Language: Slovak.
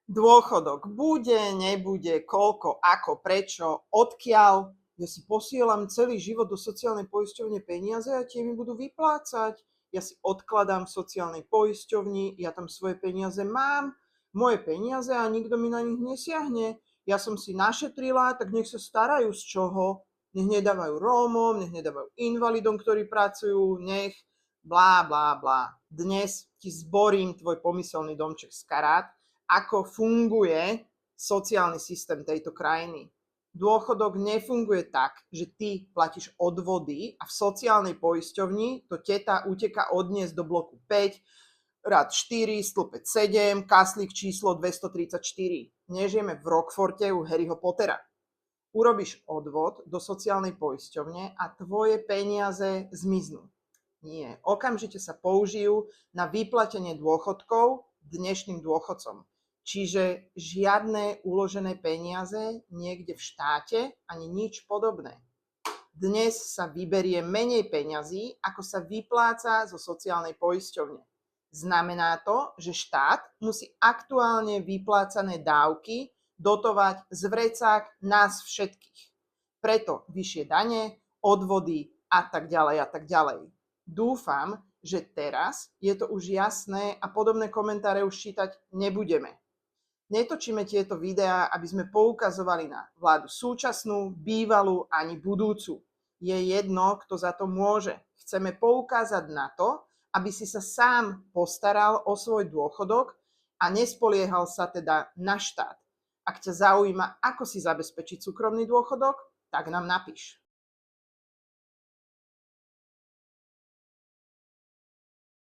Dôchodok bude, nebude, koľko, ako, prečo, odkiaľ. Ja si posielam celý život do sociálnej poisťovne peniaze a tie mi budú vyplácať. Ja si odkladám v sociálnej poisťovni, ja tam svoje peniaze mám, moje peniaze a nikto mi na nich nesiahne. Ja som si našetrila, tak nech sa starajú z čoho. Nech nedávajú Rómom, nech nedávajú invalidom, ktorí pracujú, nech blá, blá, blá. Dnes ti zborím tvoj pomyselný domček z karát, ako funguje sociálny systém tejto krajiny. Dôchodok nefunguje tak, že ty platíš odvody a v sociálnej poisťovni to teta uteka odniesť do bloku 5, rad 4, stĺpec 7, kaslík číslo 234. Nežijeme v Rockforte u Harryho Pottera. Urobíš odvod do sociálnej poisťovne a tvoje peniaze zmiznú. Nie. Okamžite sa použijú na vyplatenie dôchodkov dnešným dôchodcom. Čiže žiadne uložené peniaze niekde v štáte ani nič podobné. Dnes sa vyberie menej peňazí, ako sa vypláca zo sociálnej poisťovne. Znamená to, že štát musí aktuálne vyplácané dávky dotovať z vrecák nás všetkých. Preto vyššie dane, odvody a tak ďalej a tak ďalej. Dúfam, že teraz je to už jasné a podobné komentáre už čítať nebudeme. Netočíme tieto videá, aby sme poukazovali na vládu súčasnú, bývalú ani budúcu. Je jedno, kto za to môže. Chceme poukázať na to, aby si sa sám postaral o svoj dôchodok a nespoliehal sa teda na štát. Ak ťa zaujíma, ako si zabezpečiť súkromný dôchodok, tak nám napíš.